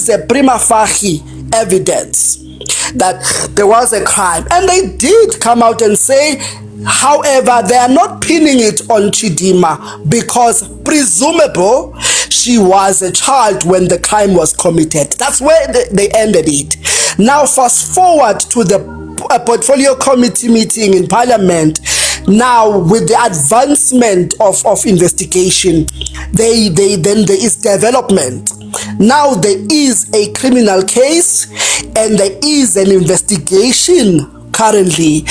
is a prima facie evidence that there was a crime. And they did come out and say, however, they are not pinning it on Chidimma because presumable she was a child when the crime was committed. That's where they ended it. Now fast forward to the portfolio committee meeting in Parliament. Now with the advancement of investigation, then there is development. Now there is a criminal case and there is an investigation currently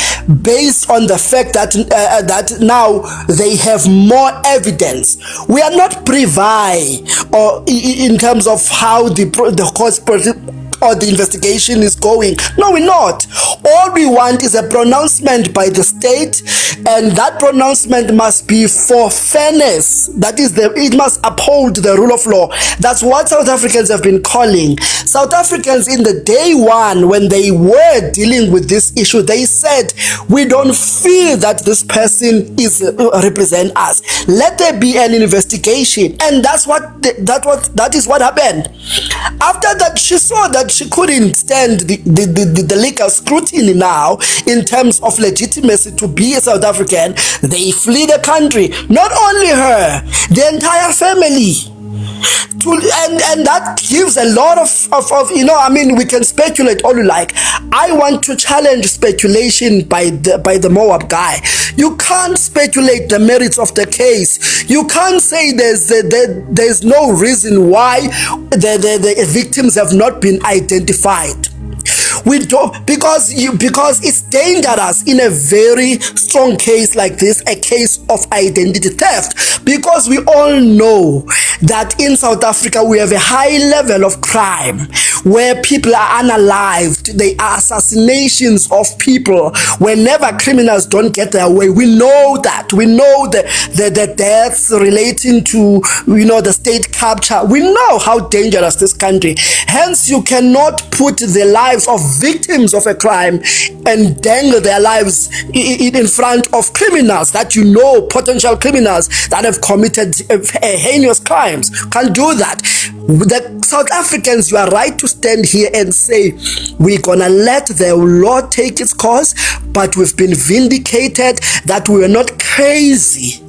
based on the fact that that now they have more evidence. We are not privy or in terms of how the court's or the investigation is going. No, we're not. All we want is a pronouncement by the state, and that pronouncement must be for fairness. That is, it must uphold the rule of law. That's what South Africans have been calling. South Africans in the day one, when they were dealing with this issue, they said, we don't feel that this person is represent us. Let there be an investigation, and that is what happened. After that, she saw that she couldn't stand the legal scrutiny now in terms of legitimacy to be a South African. They flee the country. Not only her, the entire family. And that gives a lot of we can speculate all you like. I want to challenge speculation by the Moab guy. You can't speculate the merits of the case. You can't say there's no reason why the victims have not been identified. We don't, because it's dangerous in a very strong case like this, a case of identity theft, because we all know that in South Africa we have a high level of crime where people are unalived. They are assassinations of people whenever criminals don't get their way. We know that. We know the deaths relating to the state capture. We know how dangerous this country. Hence, you cannot put the lives of victims of a crime and dangle their lives in front of criminals that potential criminals that have committed heinous crimes. Can't do that. The South Africans, you are right to stand here and say we're gonna let the law take its course, but we've been vindicated that we are not crazy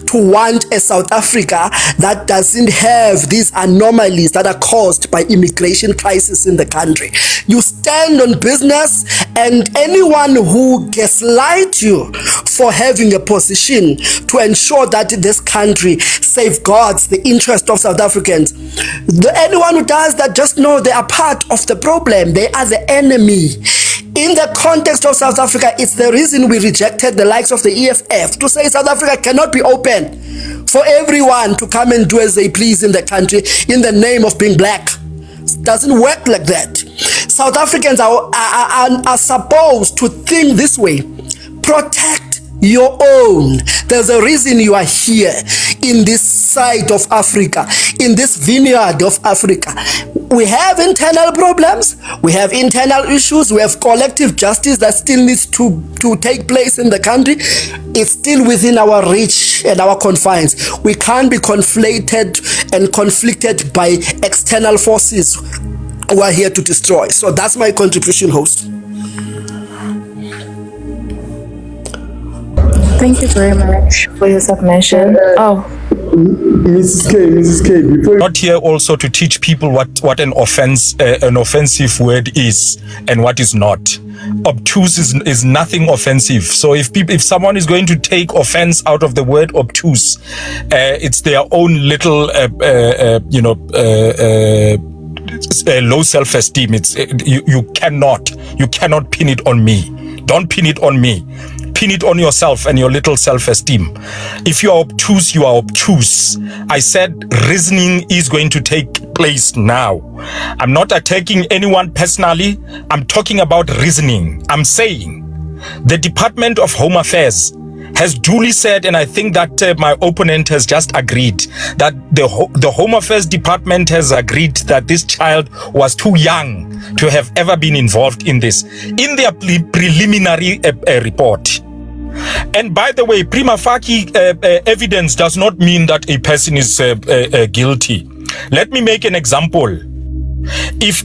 to want a South Africa that doesn't have these anomalies that are caused by immigration crisis in the country. You stand on business, and anyone who gaslights you for having a position to ensure that this country safeguards the interest of South Africans, anyone who does that, just know they are part of the problem. They are the enemy. In the context of South Africa, it's the reason we rejected the likes of the EFF to say South Africa cannot be open for everyone to come and do as they please in the country in the name of being black. It doesn't work like that. South Africans are supposed to think this way. Protect your own. There's a reason you are here in this side of Africa, in this vineyard of Africa. We have internal problems, we have internal issues, we have collective justice that still needs to take place in the country. It's still within our reach and our confines. We can't be conflated and conflicted by external forces who are here to destroy. So that's my contribution, host. Thank you very much for your submission. Mrs. K, before not here also to teach people what an offensive word is and what is not. Obtuse is nothing offensive. So if someone is going to take offense out of the word obtuse, it's their own little low self-esteem. You cannot pin it on me. Don't pin it on me. Pin it on yourself and your little self-esteem. If you are obtuse, you are obtuse. I said reasoning is going to take place now. I'm not attacking anyone personally. I'm talking about reasoning. I'm saying the Department of Home Affairs has duly said, and I think that my opponent has just agreed, that the Home Affairs Department has agreed that this child was too young to have ever been involved in this in their preliminary report. And by the way, prima facie evidence does not mean that a person is guilty. Let me make an example. if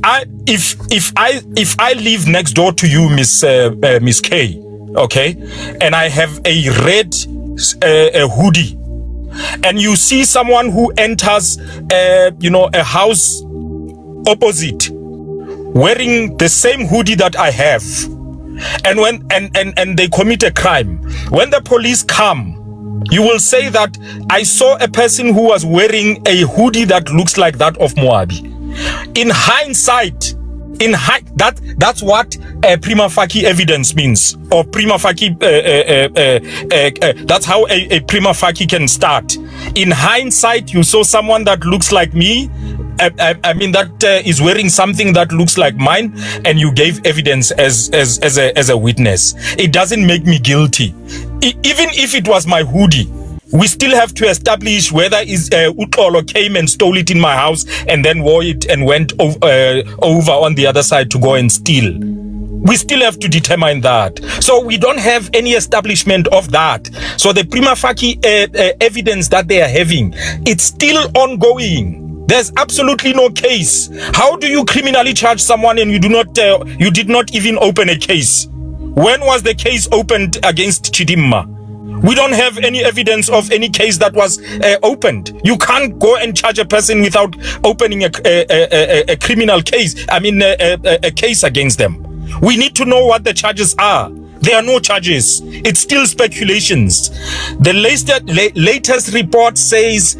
I live next door to you, Miss K, okay, and I have a red a hoodie, and you see someone who enters a house opposite wearing the same hoodie that I have, and when and they commit a crime, when the police come, you will say that I saw a person who was wearing a hoodie that looks like that of Moabi. In hindsight, that's what prima facie evidence means, or prima facie that's how a prima facie can start. In hindsight, you saw someone that looks like me, I mean that is wearing something that looks like mine, and you gave evidence as a witness. It doesn't make me guilty. Even if it was my hoodie, we still have to establish whether Utlolo came and stole it in my house and then wore it and went over on the other side to go and steal. We still have to determine that. So we don't have any establishment of that. So the prima facie evidence that they are having, it's still ongoing. There's absolutely no case. How do you criminally charge someone and you did not even open a case? When was the case opened against Chidimma? We don't have any evidence of any case that was opened. You can't go and charge a person without opening a criminal case. I mean, a case against them. We need to know what the charges are. There are no charges. It's still speculations. The latest report says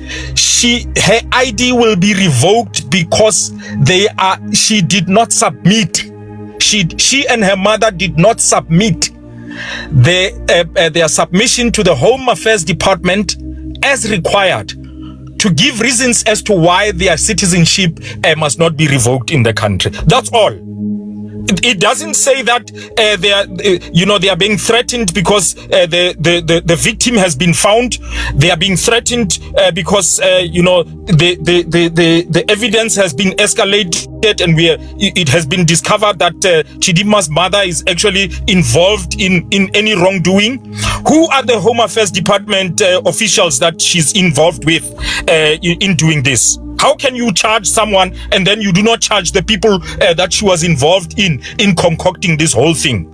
her ID will be revoked because she did not submit. She and her mother did not submit their submission to the Home Affairs Department as required to give reasons as to why their citizenship must not be revoked in the country. That's all. It doesn't say that they are being threatened because the victim has been found. They are being threatened because the evidence has been escalated, and it has been discovered that Chidimma's mother is actually involved in any wrongdoing. Who are the Home Affairs Department officials that she's involved with in doing this? How can you charge someone and then you do not charge the people that she was involved in concocting this whole thing?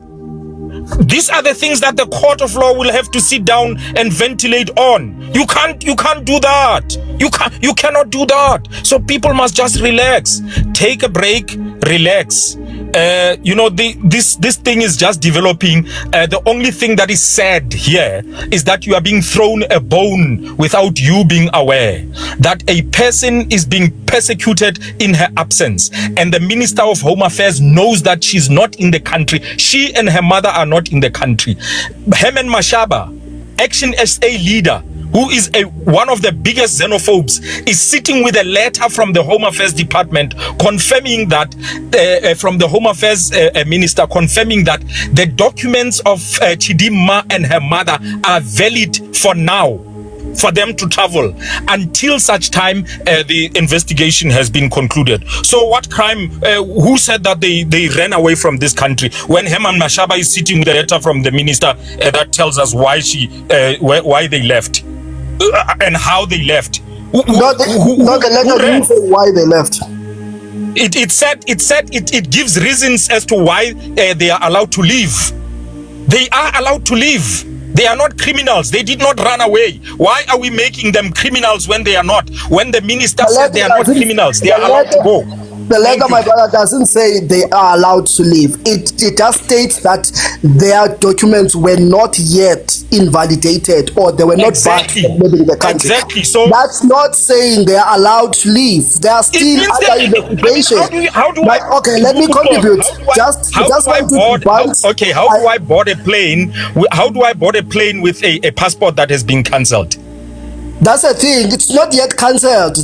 These are the things that the court of law will have to sit down and ventilate on. You can't do that. You cannot do that. So people must just relax, take a break, relax. This thing is just developing. The only thing that is sad here is that you are being thrown a bone without you being aware that a person is being persecuted in her absence, and the Minister of Home Affairs knows that she's not in the country. She and her mother are not in the country. Herman Mashaba, Action SA leader, who is one of the biggest xenophobes, is sitting with a letter from the Home Affairs Department confirming that, from the Home Affairs Minister, confirming that the documents of Chidimma and her mother are valid for now, for them to travel until such time the investigation has been concluded. So what crime, who said that they ran away from this country when Herman Mashaba is sitting with a letter from the minister that tells us why they left and how they left? The letter didn't say why they left. It said it gives reasons as to why they are allowed to leave. They are allowed to leave. They are not criminals. They did not run away. Why are we making them criminals when they are not? When the minister said they are not criminals, they are allowed to go. The letter, my brother, doesn't say they are allowed to leave. It just states that their documents were not yet invalidated, or they were not barred from living in the country. Exactly. So that's not saying they are allowed to leave. They are still under investigation. Okay, let me contribute. How do I board a plane? How do I board a plane with a passport that has been cancelled? That's the thing. It's not yet cancelled.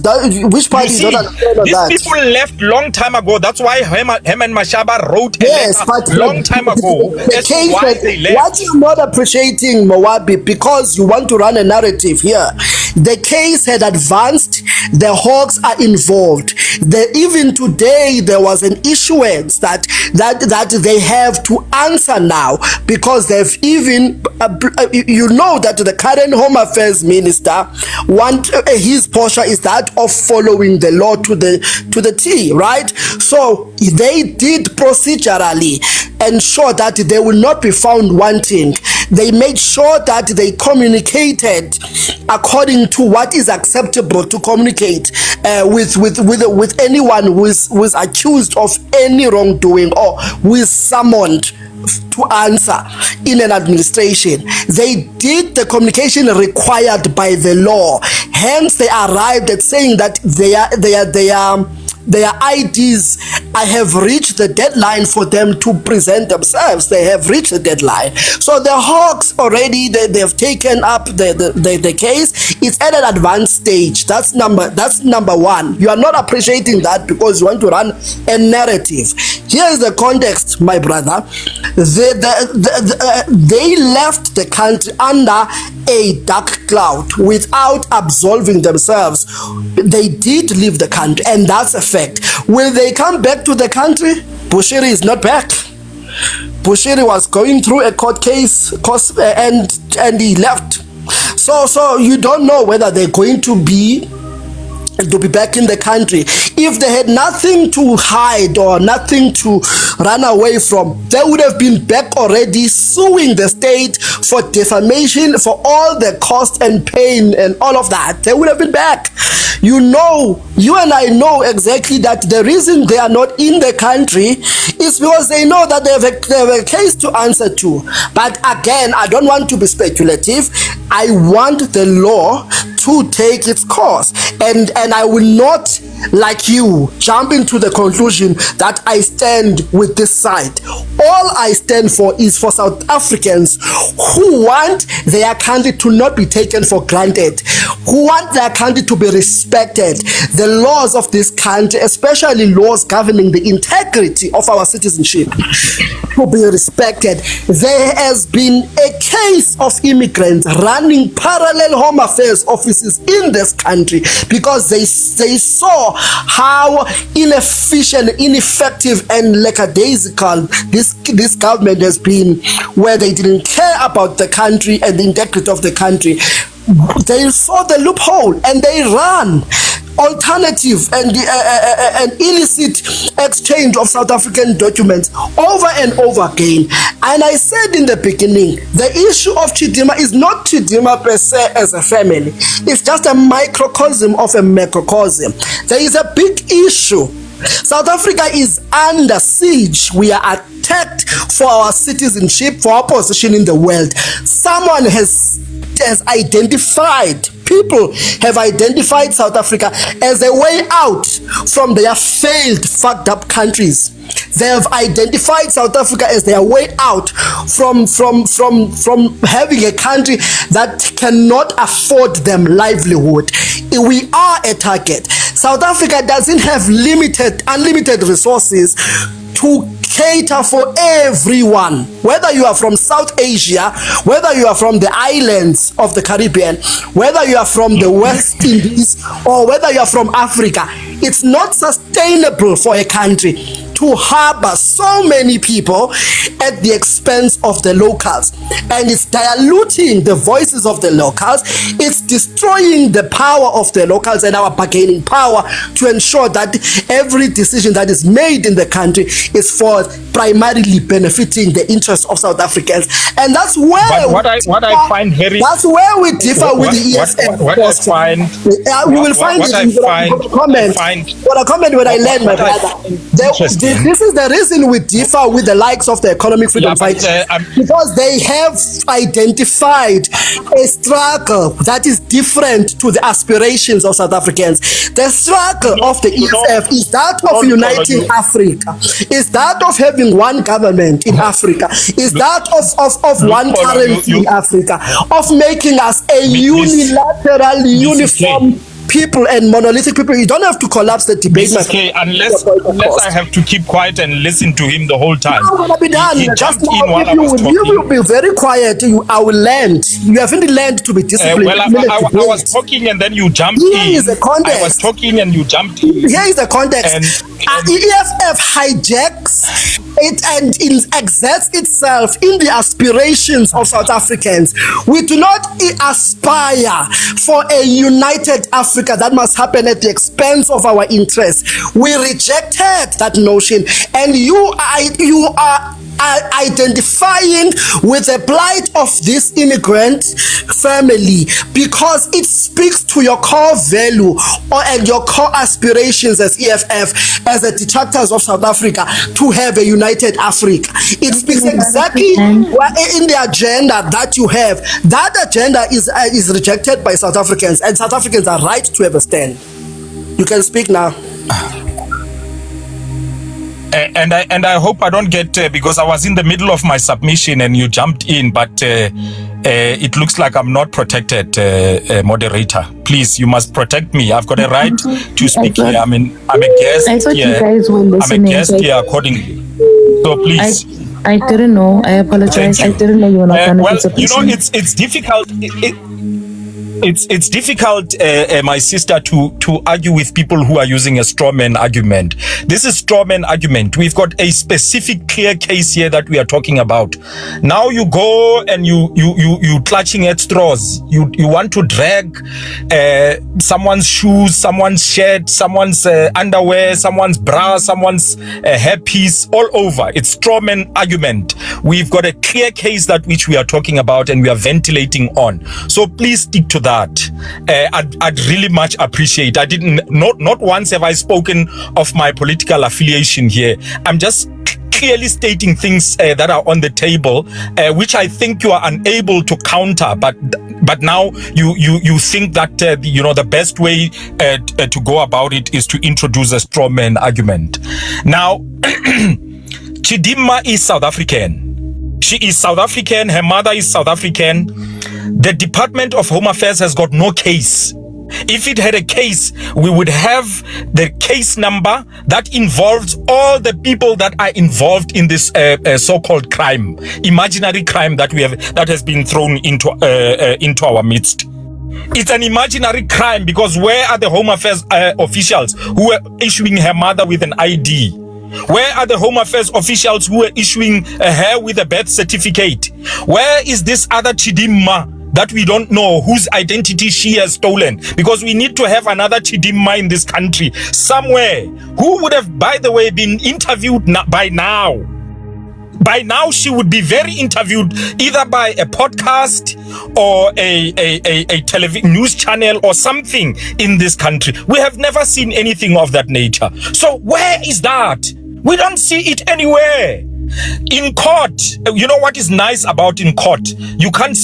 Which party is not understand on that? These people left long time ago. That's why Herman Mashaba wrote a letter long time ago. What you're not appreciating, Moabi, because you want to run a narrative here, The case had advanced. The Hawks are involved. Even today, there was an issuance that they have to answer now, because they've even, you know, that the current Home Affairs Minister his posture is that of following the law to the T, right? So they did procedurally ensure that they will not be found wanting. They made sure that they communicated according to what is acceptable to communicate with anyone who is accused of any wrongdoing or who is summoned to answer in an administration. They did the communication required by the law. Hence, they arrived at saying that their IDs, I have reached the deadline for them to present themselves. They have reached the deadline. So the Hawks already, they've taken up the case. It's at an advanced stage. That's number one. You are not appreciating that because you want to run a narrative. Here's the context, my brother. They left the country under a dark cloud without absolving themselves. They did leave the country, and that's a fact. Will they come back to the country? Bushiri is not back. Bushiri was going through a court case and he left. So you don't know whether they're going to be back in the country. If they had nothing to hide or nothing to run away from, they would have been back already suing the state for defamation, for all the cost and pain and all of that. They would have been back. You know, you and I know exactly that the reason they are not in the country is because they know that they have a case to answer to. But again, I don't want to be speculative. I want the law to take its course, and I will not, like you, jump into the conclusion that I stand with this side. All I stand for is for South Africans who want their country to not be taken for granted, who want their country to be respected, the laws of this country, especially laws governing the integrity of our citizenship, to be respected. There has been a case of immigrants running parallel Home Affairs offices in this country because they saw how inefficient, ineffective, and lackadaisical this government has been, where they didn't care about the country and the integrity of the country. They saw the loophole and they ran alternative and illicit exchange of South African documents over and over again. And I said in the beginning, the issue of Chidimma is not Chidimma per se as a family. It's just a microcosm of a macrocosm. There is a big issue. South Africa is under siege. We are attacked for our citizenship, for our position in the world. Someone has identified, people have identified South Africa as a way out from their failed, fucked up countries. They have identified South Africa as their way out from having a country that cannot afford them livelihood. We are a target. South Africa doesn't have unlimited resources to cater for everyone, whether you are from South Asia, whether you are from the islands of the Caribbean, whether you are from the West Indies, or whether you are from Africa. It's not sustainable for a country to harbor so many people at the expense of the locals, and it's diluting the voices of the locals. It's destroying the power of the locals and our bargaining power to ensure that every decision that is made in the country is for primarily benefiting the interests of South Africans. And that's where what I find very, that's where we differ with the EFF. We will find it in the comment when I land, my brother. This is the reason we differ with the likes of the economic freedom fighters, because they have identified a struggle that is different to the aspirations of South Africans. The struggle of the EFF is that of uniting Africa, is that of having one government in Africa, is that of one currency in Africa, of making us a unilateral, uniform people and monolithic people. You don't have to collapse the debate. Mrs. K, unless I have to keep quiet and listen to him the whole time. I'm gonna be done. He Just jumped now, in while I if was you will talking. be very quiet, I will land. You haven't learned to be disciplined. Well, I was talking and then you jumped in. Here is the context. I was talking and you jumped in. Here is the context. EFF hijacks it and exerts itself in the aspirations of South Africans. We do not aspire for a united Africa that must happen at the expense of our interests. We rejected that notion, and you are identifying with the plight of this immigrant family because it speaks to your core value and your core aspirations as EFF, as the detractors of South Africa, to have a united Africa. It speaks exactly what in the agenda that you have. That agenda is rejected by South Africans, and South Africans are right to have a stand. You can speak now. And I hope I don't get because I was in the middle of my submission and you jumped in, but it looks like I'm not protected, moderator. Please, you must protect me. I've got a right to speak here. I'm a guest. I thought here. you guys were listening. I'm a guest here accordingly. So please. I didn't know. I apologize. I didn't know you were not going to well, be submission. it's difficult. It's difficult, my sister, to argue with people who are using a straw man argument. This is straw man argument. We've got a specific clear case here that we are talking about. Now you go and you clutching at straws. You want to drag someone's shoes, someone's shirt, someone's underwear, someone's bra, someone's hairpiece all over. It's straw man argument. We've got a clear case that which we are talking about and we are ventilating on. So please stick to that. I'd really much appreciate. Not once have I spoken of my political affiliation here. I'm just clearly stating things that are on the table, which I think you are unable to counter. But now you think that the best way to go about it is to introduce a straw man argument. Now, Chidimma is South African. She is South African. Her mother is South African. The Department of Home Affairs has got no case. If it had a case, we would have the case number that involves all the people that are involved in this so-called crime, imaginary crime that has been thrown into our midst. It's an imaginary crime because where are the Home Affairs officials who were issuing her mother with an ID? Where are the Home Affairs officials who were issuing her with a birth certificate? Where is this other Chidimma that we don't know whose identity she has stolen? Because we need to have another Chidimma in this country somewhere who would have, by the way, been interviewed by now. By now, she would be very interviewed either by a podcast or a television news channel or something in this country. We have never seen anything of that nature. So where is that? We don't see it anywhere. In court, you know what is nice about in court? You can't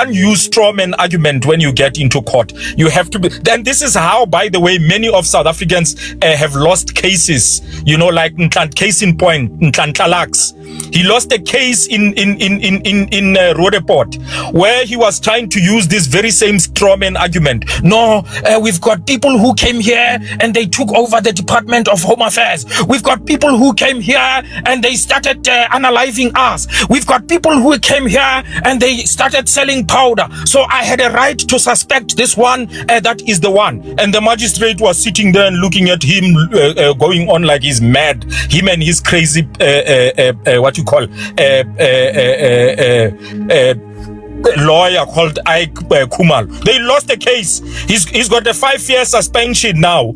use straw man argument when you get into court. You have to be. Then this is how, by the way, many of South Africans have lost cases. Like case in point, Ntlantla. He lost a case in Roodepoort where he was trying to use this very same straw man argument. No, we've got people who came here and they took over the Department of Home Affairs. We've got people who came here and they started analyzing us. We've got people who came here and they started selling powder. So I had a right to suspect this one. That is the one. And the magistrate was sitting there and looking at him, going on like he's mad. Him and his crazy lawyer called Ike Kumal. They lost the case. He's got a 5-year suspension now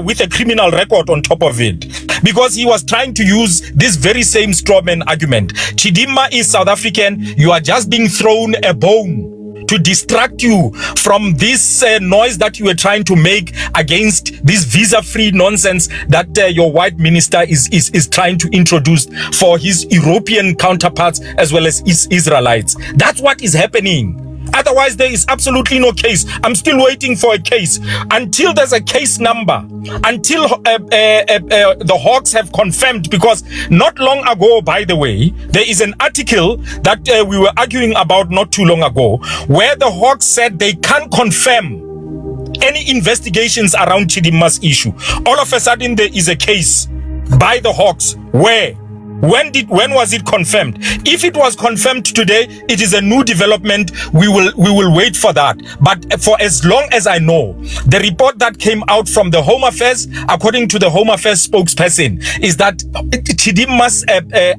with a criminal record on top of it because he was trying to use this very same strawman argument. Chidimma is South African. You are just being thrown a bone to distract you from this noise that you were trying to make against this visa-free nonsense that your white minister is trying to introduce for his European counterparts as well as his Israelites. That's what is happening. Otherwise, there is absolutely no case. I'm still waiting for a case. Until there's a case number, until the Hawks have confirmed, because not long ago, by the way, there is an article that we were arguing about not too long ago, where the Hawks said they can't confirm any investigations around Chidimma's issue. All of a sudden, there is a case by the Hawks. Where? When was it confirmed? If it was confirmed today, it is a new development. We will wait for that. But for as long as I know, the report that came out from the Home Affairs, according to the Home Affairs spokesperson, is that Chidimma's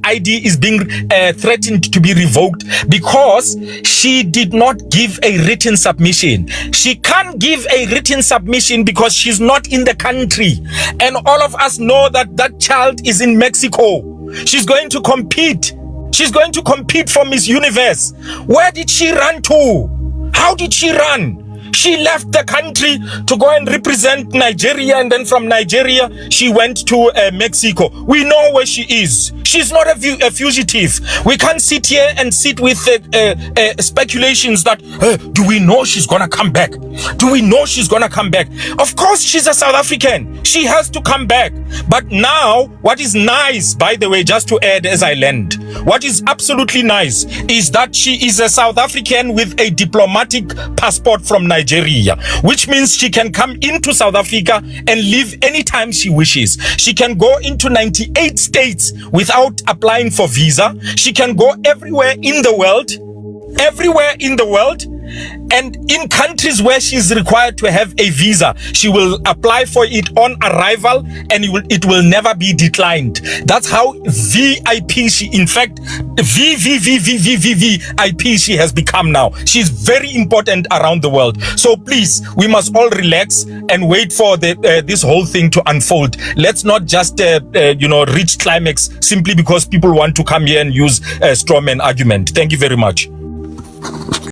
ID is being threatened to be revoked because she did not give a written submission. She can't give a written submission because she's not in the country. And all of us know that that child is in Mexico. She's going to compete. She's going to compete for Miss Universe. Where did she run to? How did she run? She left the country to go and represent Nigeria, and then from Nigeria, she went to Mexico. We know where she is. She's not a fugitive. We can't sit here and sit with speculations that, do we know she's going to come back? Do we know she's going to come back? Of course, she's a South African. She has to come back. But now, what is nice, by the way, just to add as I land, what is absolutely nice is that she is a South African with a diplomatic passport from Nigeria, which means she can come into South Africa and live anytime she wishes. She can go into 98 states without applying for visa. She can go everywhere in the world, and in countries where she's required to have a visa, she will apply for it on arrival, and it will never be declined. That's how VIP she, in fact, VIP she has become now. She's very important around the world. So please, we must all relax and wait for this whole thing to unfold. Let's not just reach climax simply because people want to come here and use a straw man argument. Thank you very much.